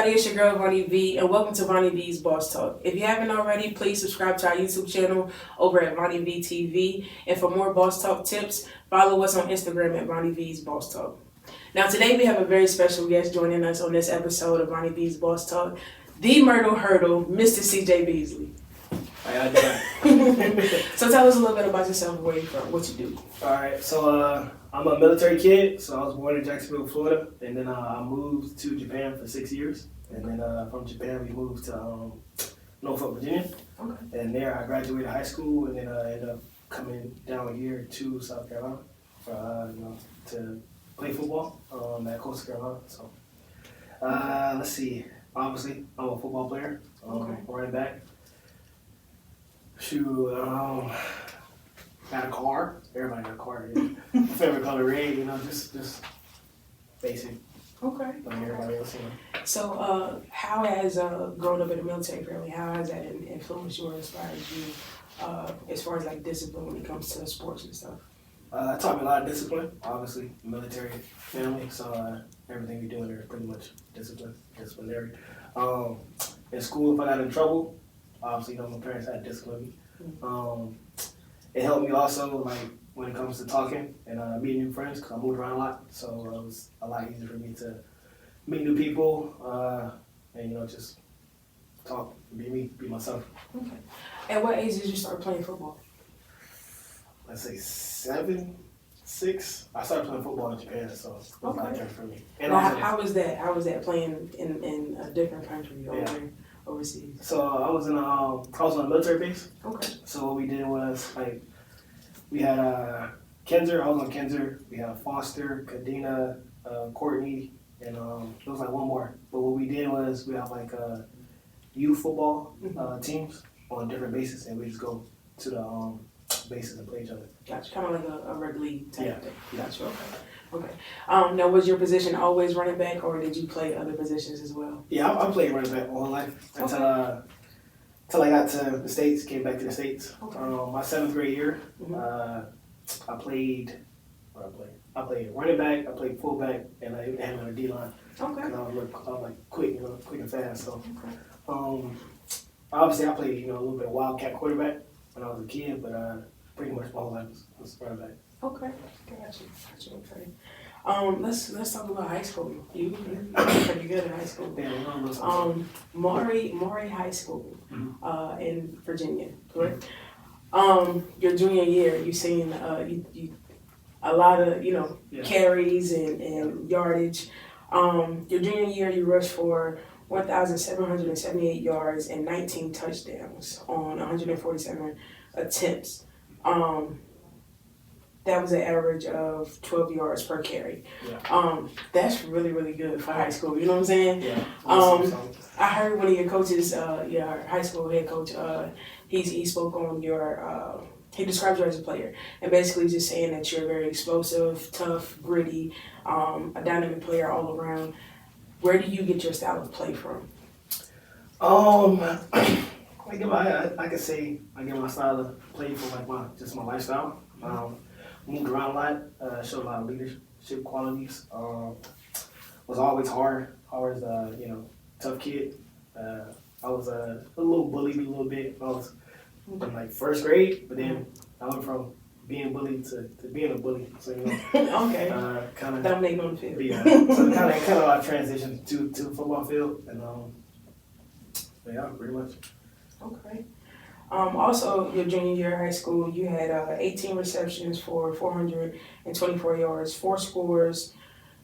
everybody, it's your girl Voni V, and welcome to Voni V's Boss Talk. If you haven't already, please subscribe to our YouTube channel over at Voni V TV. And for more Boss Talk tips, follow us on Instagram at Voni V's Boss Talk. Now today we have a very special guest joining us on this episode of Voni V's Boss Talk, the Myrtle Hurdle, Mr. Cj Beasley. How y'all doing? So tell us a little bit about yourself, where you're from, what you do. Alright, so I'm a military kid, so I was born in Jacksonville, Florida, and then I moved to Japan for 6 years, and then from Japan we moved to Norfolk, Virginia, Okay. and there I graduated high school, and then I ended up coming down here to South Carolina for, to play football at Coastal Carolina. So let's see, obviously I'm a football player, running back. Shoot, got a car. Everybody got a car. Yeah. Favorite color red, just basic. Okay. Like everybody else, So how has growing up in a military family, how has that influenced you or inspired you as far as like discipline when it comes to sports and stuff? It taught me a lot of discipline. Obviously, military family, so everything we do in there is pretty much disciplinary. In school, if I got in trouble, obviously, my parents had to discipline me. It helped me also, like, when it comes to talking and meeting new friends, because I moved around a lot. So it was a lot easier for me to meet new people and, just talk, be me, be myself. Okay. At what age did you start playing football? Let's say 7, 6. I started playing football in Japan, so it was a lot different for me. And now, how was that? How was that playing in a different country overseas? So I was on a military base. Okay. So what we did was, like, we had Kenzer. I was on Kenzer. We had Foster, Kadena, Courtney, and there was like one more. But what we did was we have like youth football teams on different bases, and we just go to the bases and play each other. Gotcha. Kind of like a rugby league type thing. Gotcha. Okay. Now, was your position always running back, or did you play other positions as well? Yeah, I played running back all my life until I got to the States, came back to the States. Okay. My 7th grade year, I played running back, I played fullback, and I had on the D-line. Okay. I was like quick and fast. So, obviously I played, a little bit of wildcat quarterback when I was a kid, but pretty much my whole life was running back. Okay, gotcha. Okay. Let's talk about high school. You were pretty good in high school. Yeah, Maury High School, in Virginia, correct? Your junior year, you seen you a lot of carries and yardage. Your junior year, you rushed for 1,778 yards and 19 touchdowns on 147 attempts. That was an average of 12 yards per carry. Yeah. That's really, really good for high school. You know what I'm saying? Yeah. I heard one of your coaches, your high school head coach, he spoke on your, he described you as a player, and basically just saying that you're very explosive, tough, gritty, a dynamic player all around. Where do you get your style of play from? I could say I get my style of play from like my lifestyle. Moved around a lot, showed a lot of leadership qualities. Was always hard, always tough kid. I was a little bullied a little bit. I was in like 1st grade, but then I went from being bullied to being a bully. So okay. Kind of dominating on the field. Yeah. So kind of I transitioned to the football field, and yeah, pretty much. Okay. Also, your junior year of high school, you had 18 receptions for 424 yards, 4 scores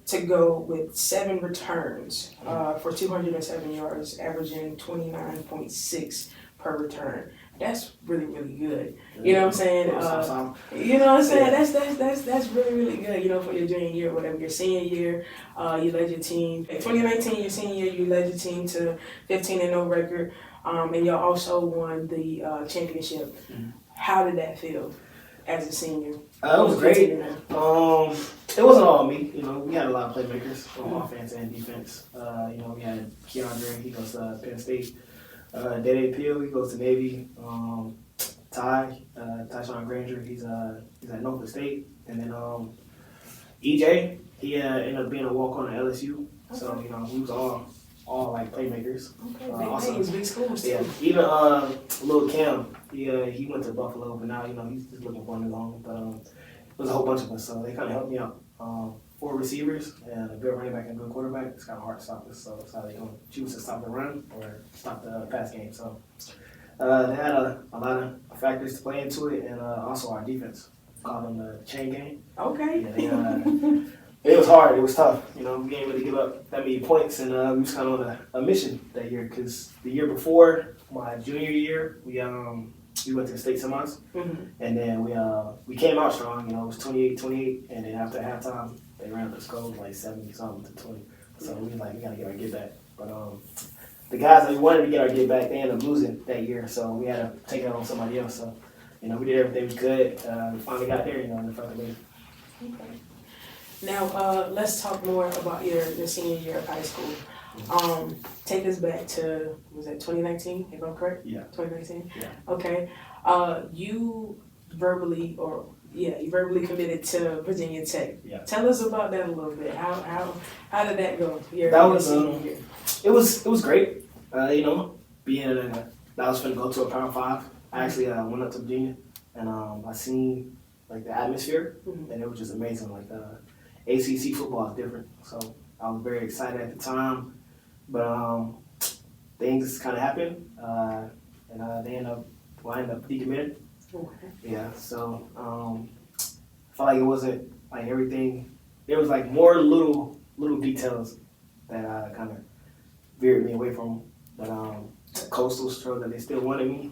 to go with 7 returns for 207 yards, averaging 29.6 per return. That's really, really good. You know what I'm saying? You know what I'm saying? That's really, really good, for your junior year, whatever. Your senior year, you led your team. In 2019, your senior year, you led your team to 15-0 record. And you also won the championship. How did that feel as a senior? It was great. It wasn't all me. We had a lot of playmakers on offense and defense. We had Keandre, he goes to Penn State. Dede Peel, he goes to Navy. Tyshawn Granger, he's at Norfolk State. And then EJ, he ended up being a walk-on at LSU. So, we was all all like playmakers. Okay, Also, names, big schools too. yeah, even little Cam, he went to Buffalo, but now he's just looking for a new home. But it was a whole bunch of us, so they kind of helped me out. 4 receivers and a good running back and a good quarterback. It's kind of hard to stop us, so it's how they gonna choose to stop the run or stop the pass game. So they had a lot of factors to play into it, and also our defense. Called them the chain game. Okay. Yeah, it was hard. It was tough. We ain't really give up that many points, and we was kind of on a mission that year because the year before my junior year, we went to the state semis, and then we came out strong. It was 28-28, and then after halftime, they ran up the score like 70-something to 20. So we was like, we gotta get our get back. But the guys that we wanted to get our get back, they ended up losing that year, so we had to take it on somebody else. So we did everything we could. We finally got there. In front of me. Okay. Now, let's talk more about your senior year of high school. Take us back to, was that 2019, if I'm correct? Yeah. 2019? Yeah. Okay. You verbally committed to Virginia Tech. Yeah. Tell us about that a little bit. How did that go? That was it was great. Being that I was finna go to a Power 5. I actually went up to Virginia and I seen like the atmosphere and it was just amazing. Like ACC football is different, so I was very excited at the time. But things kind of happened, and they ended up decommitted. Okay. Yeah, so I felt like it wasn't like everything. There was like more little details that kind of veered me away from. But Coastal showed that they still wanted me.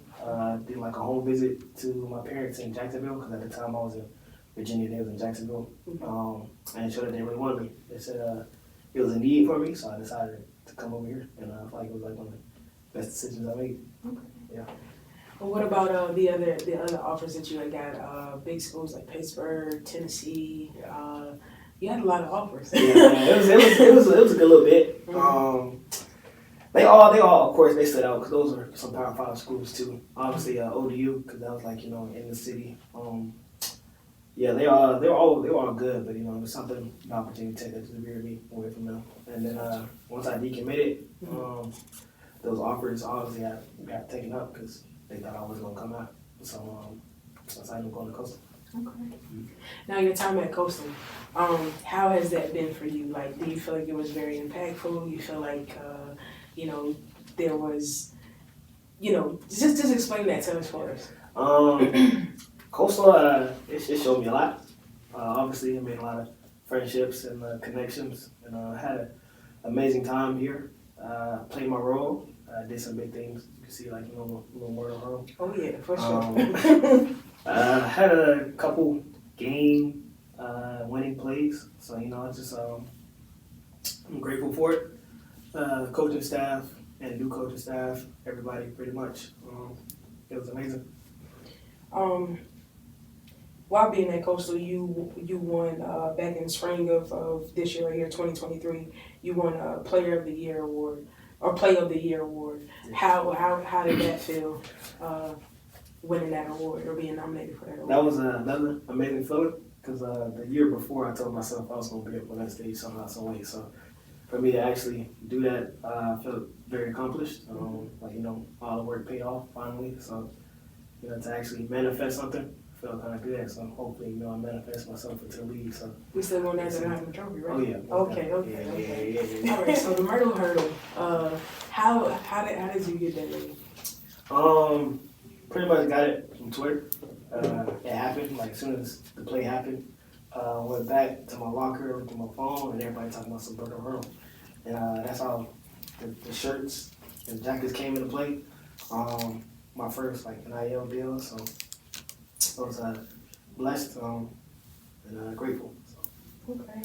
Did like a home visit to my parents in Jacksonville because at the time I was in Virginia, they was in Jacksonville, and showed that they really wanted me. They said it was a need for me, so I decided to come over here, and I felt like it was like one of the best decisions I made. Okay. Yeah. Well, what about the other offers that you had got? Big schools like Pittsburgh, Tennessee. You had a lot of offers. Yeah, it was a good little bit. They all, of course, they stood out because those are some Power 5 schools too. Obviously, ODU because that was like in the city. Yeah, they were all good, but there's something about Virginia Tech that just veered me away from them. And then once I decommitted, those offers obviously got taken up because they thought I was gonna come out. So I decided to go to Coastal. Okay. Now your time at Coastal, how has that been for you? Like, do you feel like it was very impactful? You feel like there was, just explain that to us for us. Coastal, it showed me a lot. Obviously, I made a lot of friendships and connections, and had an amazing time here. Played my role. Did some big things. You can see, like, a little more of role. Oh, yeah, for sure. Had a couple game winning plays, so, it's just, I'm grateful for it. Coaching staff and new coaching staff, everybody pretty much. It was amazing. While being at Coastal, you won back in the spring of this year, right here, 2023. You won a Player of the Year award or Play of the Year award. How did that feel, winning that award or being nominated for that award? That was another amazing feeling because the year before I told myself I was going to be up on that stage somehow, some way. So for me to actually do that, I felt very accomplished. All the work paid off finally. So to actually manifest something. Felt kind of good, so hopefully, I manifest myself into the league. So we still going down to the Heisman Trophy, right? Oh yeah. Okay. Yeah. All right. So the Myrtle Hurdle, how did you get that name? Pretty much got it from Twitter. It happened like as soon as the play happened. Went back to my locker, to my phone, and everybody talking about some Myrtle Hurdle, and that's how the shirts and jackets came into play. My first NIL deal, so. I was blessed and grateful. So. Okay.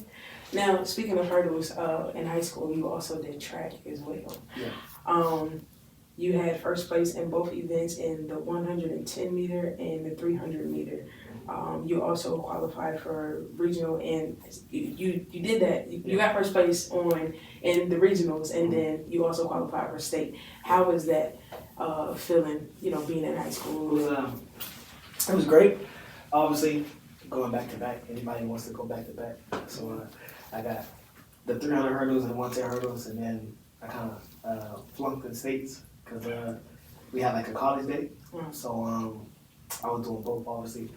Now, speaking of hurdles, in high school, you also did track as well. Yeah. You had first place in both events in the 110 meter and the 300 meter. You also qualified for regional, and you did that. You got first place in the regionals, and then you also qualified for state. How was that feeling? Being in high school. It was great. Obviously, going back to back. Anybody wants to go back to back. So I got the 300 hurdles and 110 hurdles, and then I kind of flunked in states because we had like a college day. So I was doing both, obviously,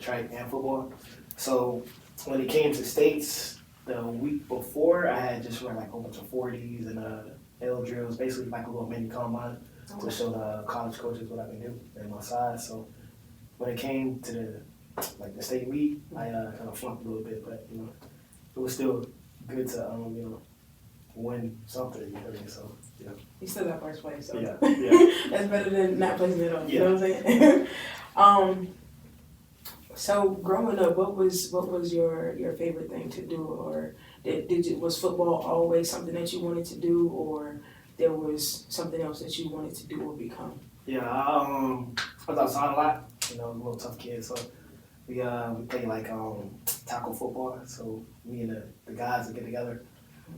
track and football. So when it came to states, the week before, I had just run like a whole bunch of 40s and L drills, basically like a little mini combine to show the college coaches what I can do and my size. So when it came to the state meet, I kind of flunked a little bit, but it was still good to win something. You know what I mean? So yeah. You still got first place, so yeah. that's better than not placing it on. You know what I'm saying? So growing up, what was your favorite thing to do, or was football always something that you wanted to do, or there was something else that you wanted to do or become? Yeah, I was outside a lot. I was a little tough kid, so we played like tackle football. So me and the guys would get together,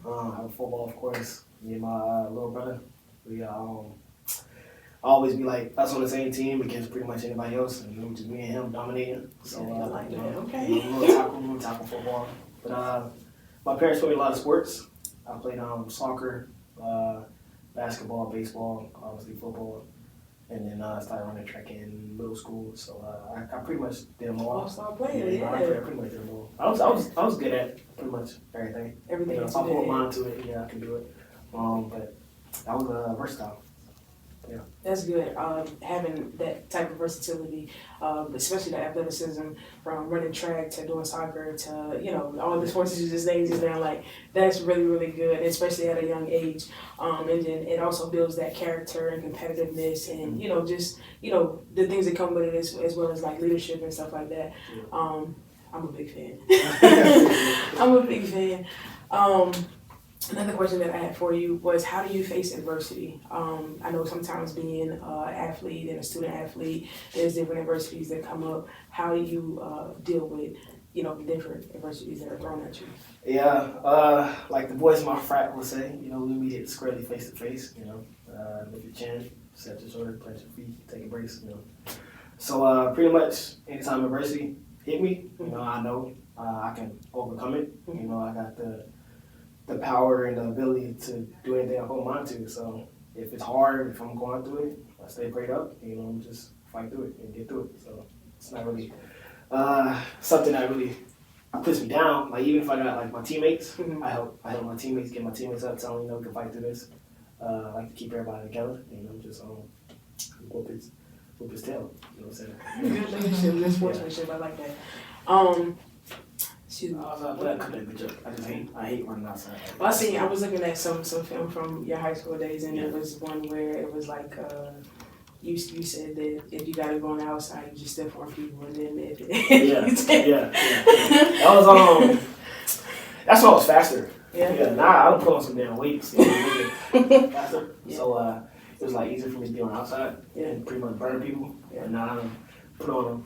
have football, of course. Me and my little brother, we always be like us on the same team against pretty much anybody else, and just me and him dominating. So little tackle football. But my parents played a lot of sports. I played soccer, basketball, baseball, obviously football. And then I started running track in middle school, so I pretty much did them all. All-star player, yeah. I pretty much did them all. I was good at pretty much everything. Everything. If I put my mind to it, yeah, I can do it. But I was versatile. Yeah. That's good. Having that type of versatility, especially the athleticism, from running track to doing soccer to all the sports you just named just now, like that's really, really good, especially at a young age. And then it also builds that character and competitiveness, and the things that come with it as well as like leadership and stuff like that. Yeah. I'm a big fan. I'm a big fan. Another question that I had for you was, how do you face adversity? I know sometimes being an athlete and a student athlete, there's different adversities that come up. How do you deal with, the different adversities that are thrown at you? Yeah, like the boys in my frat will say, we meet it squarely face to face. Lift your chin, set your shoulder, plant your feet, take a brace. So pretty much anytime adversity hit me, I know I can overcome it. I got the power and the ability to do anything I put my mind to. So if it's hard, if I'm going through it, I stay prayed up, just fight through it and get through it. So it's not really something that really puts me down. Like even if I got like my teammates, I help my teammates, get my teammates up, tell them, we can fight through this. I like to keep everybody together, just whoop his tail. You know what I'm saying? Good leadership, good sportsmanship, I like that. Excuse me. I hate running outside. Well, I was looking at some film from your high school days, and there was one where it was like you said that if you got to go on the outside, you just step on people, and then yeah. That was that's when I was faster. Yeah. Now I don't put on some damn weights. Faster. Yeah. So it was like easier for me to be on the outside and pretty much burn people. Yeah. And now I put on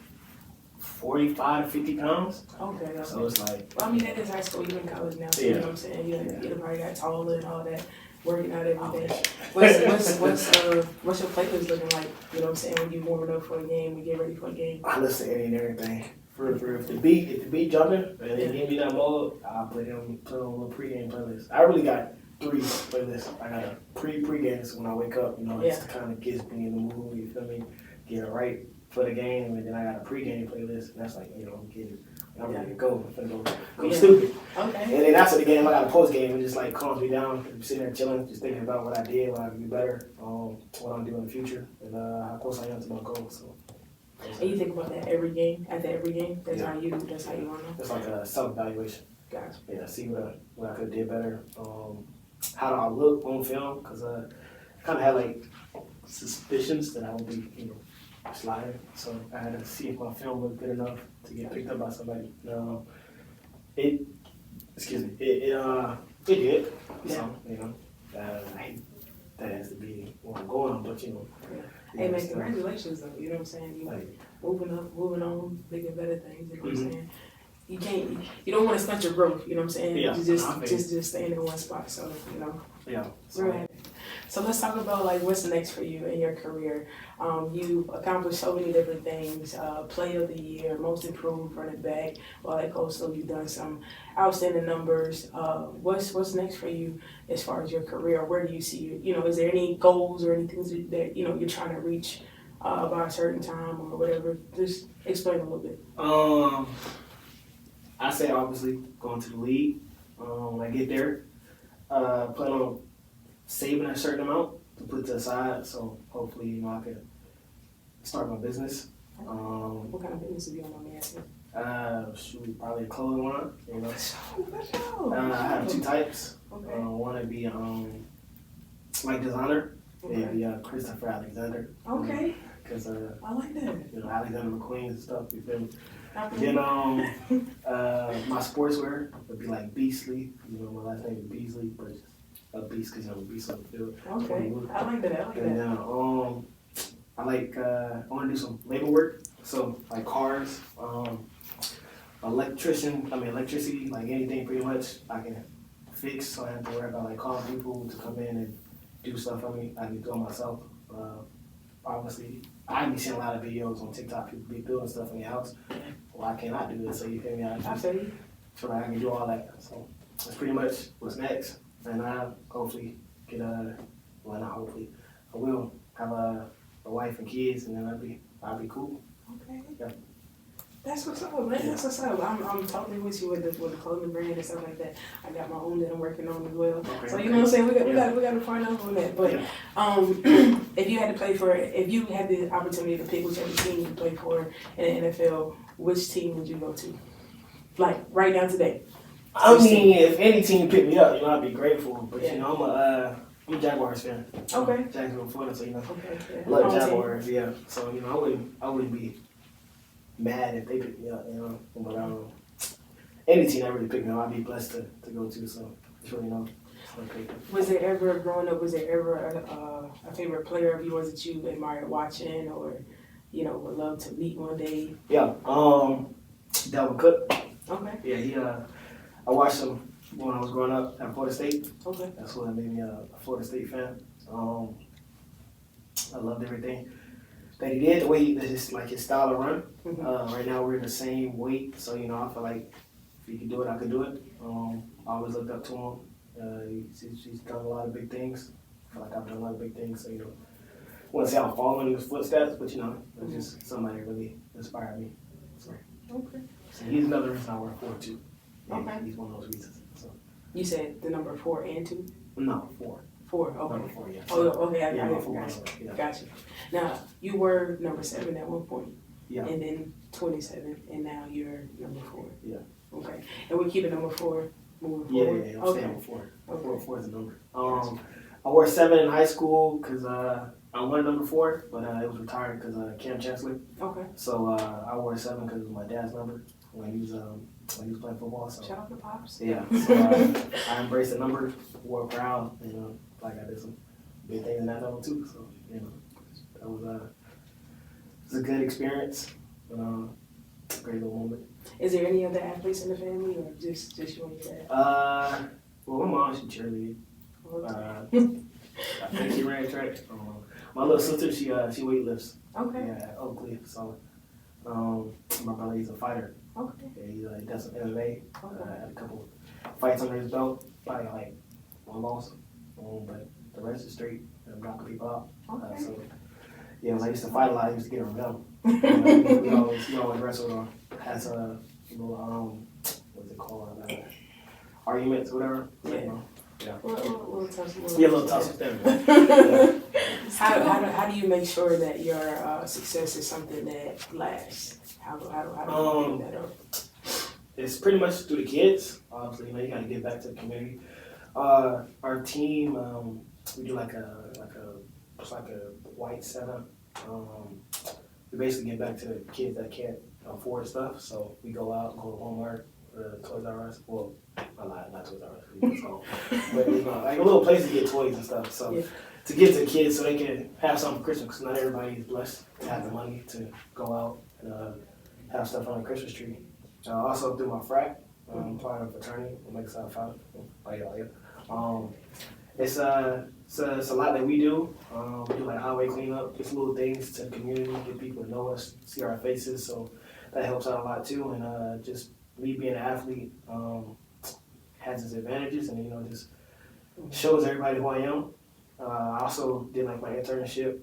45 to 50 pounds. Okay. So it's like. Well, I mean, that is high school. You're in college now, so you know what I'm saying. You probably got taller and all that, working out every day. What's your playlist looking like? You know what I'm saying, when you warming up for a game, we get ready for a game. I listen to any and everything. For if the beat jumping and they give me that mode, I'll put on a little pregame playlist. I really got 3 playlists. I got a pregame, so when I wake up, just kind of gets me in the mood. You feel me? Get it right for the game, and then I got a pregame playlist, and that's like, I'm ready to go. I'm gonna go stupid. Okay. And then after the game, I got a post game. It just like calms me down. I'm sitting there chilling, just thinking about what I did, what I can do better, what I'm doing in the future, and how close I am to my goal. So. And you think about that every game, after every game? That's how you want to. It's like a self-evaluation. Gotcha. Yeah, see what I could have did better. How do I look on film? Because I kind of had like suspicions that I would be, sliding. So I had to see if my film was good enough to get picked up by somebody. It did. Yeah. So, I hate that has to be where I'm going, but Yeah. Hey man, congratulations though. You know what I'm saying? You moving on, bigger, better things. You know what I'm saying? You don't want to stunt your growth. You know what I'm saying? Yeah. You just stay in one spot. So Yeah. we're happy. So let's talk about like what's next for you in your career. You've accomplished so many different things. Player of the year, most improved running back, all that goes. So you've done some outstanding numbers. What's next for you as far as your career? Where do you see you? You know, is there any goals or any things that you know you're trying to reach by a certain time or whatever? Just explain a little bit. I say obviously going to the league. When I get there, plan on saving a certain amount to put to the side. So hopefully, you know, I can start my business. What kind of business do you want me asking? Shoot, probably a clothing line. You know, I have two types. Okay. One would be like designer. Okay. It'd be Christopher Alexander. Okay. Because I like that. you know, Alexander McQueen and stuff. You feel me? Okay. Then my sportswear would be like Beasley. You know, my last name is Beasley, but it's a beast because I'm a beast on the field. Okay. I like that. I like And that. then I want to do some labor work. So like cars, electricity, like anything pretty much I can fix. So I have to worry about like calling people to come in and do stuff for me. I can do it myself. Obviously, I be seeing a lot of videos on TikTok, people be building stuff in your house. Well, I cannot do this, so you feel me? I I feel you. feel like I can do all that. So that's pretty much what's next. And I hopefully get well, not hopefully, I will have a wife and kids, and then I'll be cool. Okay. Yeah. That's what's up, man. That's what's up. I'm totally with you with the clothing brand and stuff like that. I got my own that I'm working on as well. Okay, So you know what I'm saying? We got to find out on that. But Yeah. if you had the opportunity to pick whichever team you play for in the NFL, which team would you go to? Like right now today. I mean, if any team pick me up, you know, I'd be grateful. But Yeah. you know, I'm a Jaguars fan. Okay. Jacksonville, Florida, so you know, Okay. Yeah. love Home team. Jaguars. Yeah. So you know, I wouldn't be mad if they picked me up. You know, but any team that really picked me up, I'd be blessed to go to. So it's really no. Okay. Was there ever growing up? Was there ever a favorite player of yours that you admired watching, or you know would love to meet one day? Yeah. Dalvin Cook. Okay. Yeah. I watched him when I was growing up at Florida State. Okay. That's what made me a Florida State fan. I loved everything that he did, the way his style of run. Mhm. Right now we're in the same weight, so you know I feel like if he could do it, I could do it. I always looked up to him. He's done a lot of big things. I feel like I've done a lot of big things, so you know, I wouldn't say I'm following in his footsteps, but you know, it's just somebody that really inspired me. So, Okay. so he's another reason I work for too. Okay. He's one of those reasons. So You said the number 4 and 2? no, 4. 4, okay. Number 4, yeah. Oh, okay, I Yeah, got four, it. yeah. Gotcha. Now, you were number 7 at one point. Yeah. And then 27, and now you're number 4. Yeah. Okay. And we're keeping number 4 moving Yeah, forward? I'm Okay. staying with 4. Okay. 4 is the number. I wore 7 in high school because I wanted number 4, but it was retired because Cam Chancellor. Okay. So I wore 7 because it was my dad's number when he was playing football. So Shout out to Pops. yeah, so I embraced the number, wore it proud, and like I did some big things in that number too. So you know, that was it was a good experience, great little moment. Is there any other athletes in the family, or just you and your dad? Well, my mom, she cheerleaded. Okay. I think she ran track. My little sister, she weightlifts. Okay. Yeah, at Oakley. So, my brother, he's a fighter. Okay. Yeah, he does some MMA. Okay. Had a couple fights under his belt. Probably like 1 loss. But the rest is straight. Knocking people out. Okay. So, yeah, when I used to fight a lot, I used to get revenge. He always wrestled or has a little, what's it called? Arguments, whatever. Yeah. You know. Yeah. Little tussle. Yeah, a little tussle there. How do you make sure that your success is something that lasts? How do you keep that up? It's pretty much through the kids. Obviously, you gotta give back to the community. Our team, we do like a white setup. We basically give back to the kids that can't afford stuff. So we go out, go to Walmart, Toys R Us. Well, I lied, not Toys R Us. But like a little place to get toys and stuff. So to give to the kids so they can have something for Christmas. Because not everybody is blessed to have the money to go out and have stuff on the Christmas tree. Also through my frat, I'm part of a fraternity, I'm like side five. It's a lot that we do. We do like highway cleanup, just little things to the community, get people to know us, see our faces. So that helps out a lot too. And just me being an athlete has its advantages, and just shows everybody who I am. I also did like my internship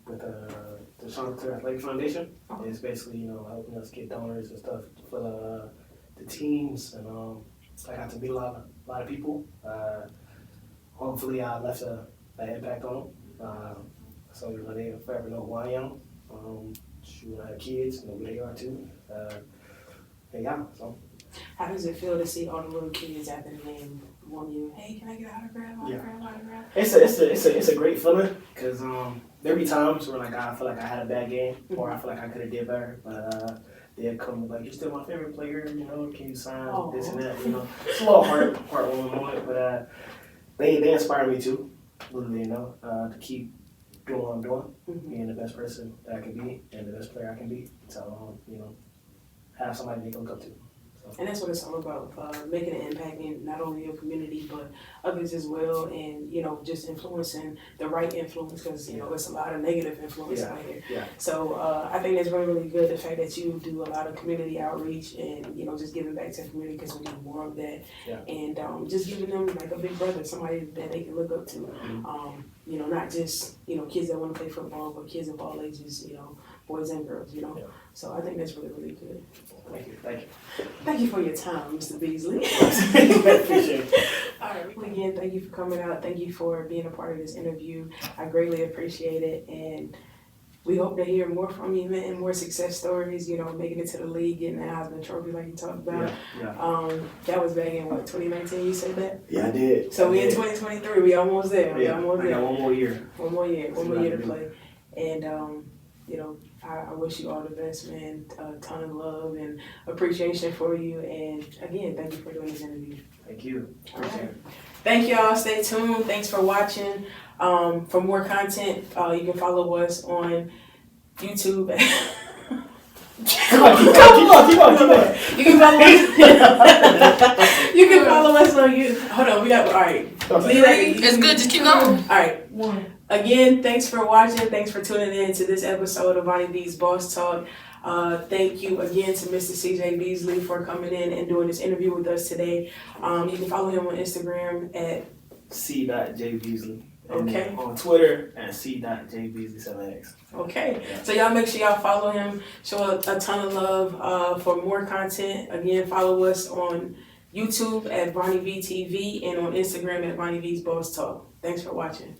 with the Charlotte Athletic Foundation. It's basically helping us get donors and stuff for the teams, and I got to meet a lot of people. Hopefully, I left an impact on them. So they forever know who I am. Shoot, I have kids, know who they are too. And yeah, so. How does it feel to see all the little kids after the game want you? Hey, can I get an autograph? It's a great feeling because there be times where like I feel like I had a bad game or I feel like I could have did better, but they'll come like, you're still my favorite player, can you sign this and that, It's a little heartwarming moment, but they inspire me too, literally, to keep doing what I'm doing, being the best person that I can be and the best player I can be. So have somebody they can look up to. And that's what it's all about, making an impact in not only your community, but others as well, and, just influencing the right influence, because, it's a lot of negative influence out here. Yeah. So I think that's really, really good, the fact that you do a lot of community outreach and, just giving back to the community, because we need more of that. Yeah. And just giving them like a big brother, somebody that they can look up to. Not just, kids that want to play football, but kids of all ages, boys and girls, Yeah. So I think that's really, really good. Thank you. Thank you for your time, Mr. Beasley. Appreciate it. All right. Again, thank you for coming out. Thank you for being a part of this interview. I greatly appreciate it. And we hope to hear more from you and more success stories, making it to the league, getting the Heisman Trophy like you talked about. Yeah. That was back in, 2019 you said that? Yeah, I did. So we in 2023, we almost there. I got one more year. One more year to play. And, I wish you all the best, man. A ton of love and appreciation for you. And again, thank you for doing this interview. Thank you. Appreciate it. Thank y'all. Stay tuned. Thanks for watching. For more content, you can follow us on YouTube. Keep on. You can follow us. You can follow us on YouTube. Hold on, we got all right. It's good. Just keep going. All right. Again, thanks for watching. Thanks for tuning in to this episode of Voni B's Boss Talk. Thank you again to Mr. Cj Beasley for coming in and doing this interview with us today. You can follow him on Instagram at C.J Beasley. Okay. On Twitter at C.JBeasley7X. Okay. So y'all make sure y'all follow him. Show a ton of love for more content. Again, follow us on YouTube at Voni V TV and on Instagram at Voni V's Boss Talk. Thanks for watching.